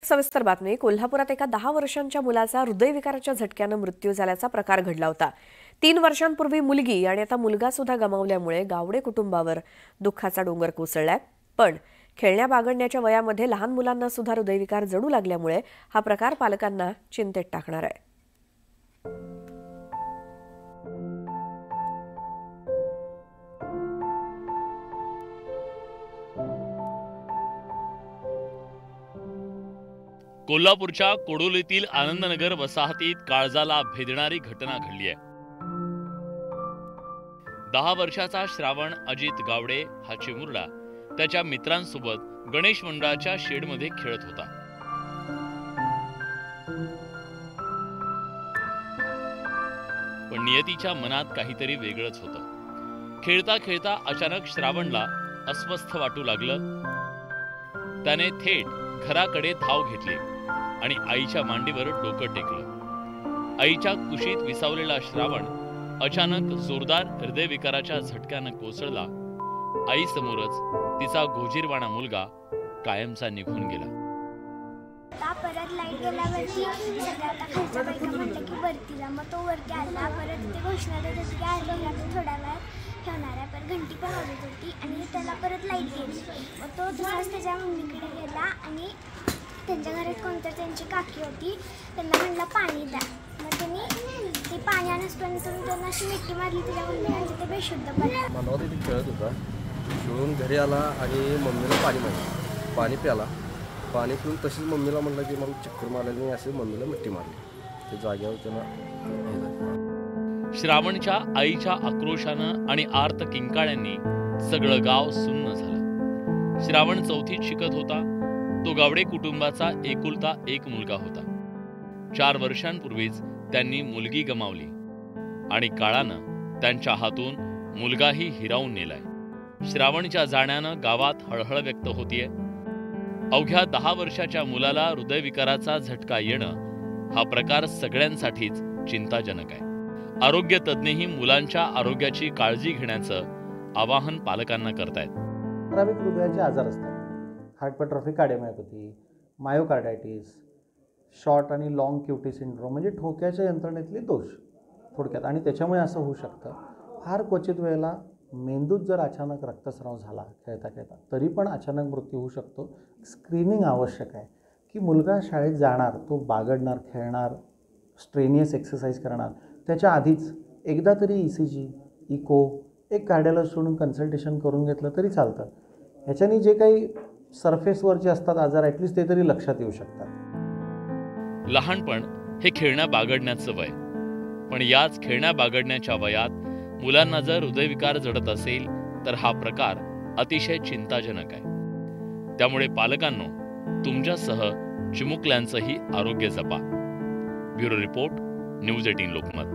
सविस्तर बातमी. कोल्हापुरात एका 10 वर्षांच्या मुलाचा हृदयविकाराच्या झटक्याने मृत्यू झाल्याचा प्रकार घडला होता. 3 वर्षांपूर्वी मुलगी आणि आता मुलगा सुद्धा गमावल्यामुळे गावडे कुटुंबावर दुःखाचा डोंगर कोसळलाय. पण खेळण्या बागडण्याच्या वयामध्ये लहान मुलांना सुद्धा हृदयविकार जडू लागल्यामुळे हा प्रकार पालकांना चिंतेत टाकणार आहे. कोल्हापूरच्या कोडोलीतील आनंदनगर वसाहतीत काळजाला भेदणारी घटना घडली आहे. 10 वर्षाचा श्रावण अजित गावडे हा चिमुरडा त्याच्या मित्रांसोबत गणेश मंडळाच्या शेडमध्ये खेळत होता. पण नियतीच्या मनात काहीतरी वेगळंच होतं. खेळता खेळता अचानक श्रावणला अस्वस्थ वाटू लागलं. त्याने थेट घराकडे धाव घेतली आणि आईच्या मांडीवर डोकं टेकलं. आईच्या कुशीत विसावलेला श्रावण अचानक जोरदार हृदयविकाराच्या झटक्यानं कोसळला. आईसमोरच तिचा गोजीरवाणा मुलगा कायमचा निघून गेला. परत लाईट गेल्यावरती सगळ्यात खालच्या बायका म्हटलं की वरती जा. मग तो वरती आला. परत ते घोषणा देत होती की आरतीला तो थोड्या वेळात ठेवणार आहे. पण घंटी पण वाजत होती आणि त्याला परत लाईट गेली. मग तो तसाच त्याच्या मम्मीकडे गेला आणि त्यांच्या घरात कोणतर त्यांची काकी होती. त्यांना म्हणला पाणी द्या. मग त्यांनी ते पाणी आणसपर्यंत त्यांना अशी मिठी मारली त्याच्या मम्मीला. ते बेशुद्ध पडला. मला तिथे खेळत होता. खेळून घरी आला आणि मम्मीला पाणी मारलं. पाणी प्याला. पाणी पिऊन तशीच मम्मीला म्हणलं की मला चक्कर मारली नाही. असे मम्मीला मिठी मारली. ते जागेवर त्याला श्रावणच्या आईच्या आक्रोशानं आणि आर्त किंकाळ्यांनी सगळं गाव सुन्न झालं. श्रावण 4थीत शिकत होता. तो गावडे कुटुंबाचा एकुलता एक मुलगा होता. 4 वर्षांपूर्वीच त्यांनी मुलगी गमावली आणि काळानं त्यांच्या हातून मुलगाही हिरावून नेलाय. श्रावणच्या जाण्यानं गावात हळहळ व्यक्त होतीये. अवघ्या 10 वर्षाच्या मुलाला हृदयविकाराचा झटका येणं हा प्रकार सगळ्यांसाठीच चिंताजनक आहे. आरोग्य तज्ज्ञही मुलांच्या आरोग्याची काळजी घेण्याचं आवाहन पालकांना करतायत. ठराविक हृदयाचे आजार असतात. हायपरट्रॉफी कार्डिओमायोपॅथी, मायोकार्डायटिस, शॉर्ट आणि लॉंग क्यूटी सिंड्रोम म्हणजे ठोक्याच्या यंत्रणेतले दोष थोडक्यात. आणि त्याच्यामुळे असं होऊ शकतं. फार क्वचित वेळेला मेंदूत जर अचानक रक्तस्राव झाला खेळता खेळता तरी पण अचानक मृत्यू होऊ शकतो. स्क्रीनिंग आवश्यक आहे की मुलगा शाळेत जाणार, तो बागडणार, खेळणार, स्ट्रेनियस एक्सरसाइज करणार, त्याच्या आधीच एकदा तरी ECG, इको, एक कार्डिओलॉजिस्ट सोडून कन्सल्टेशन करून घेतलं तरी चालतं. ह्याच्याने जे काही सरफेसवर जे असतात आजार ॲटलिस्ट ते तरी लक्षात येऊ शकतात. लहानपण हे खेळण्या बागडण्याचं वय. पण याच खेळण्या बागडण्याच्या वयात मुलांना जर हृदयविकार जडत असेल तर हा प्रकार अतिशय चिंताजनक आहे. त्यामुळे पालकांनो, तुमच्यासह चिमुकल्यांचंही आरोग्य जपा. Bureau report, news 18 Lokmat.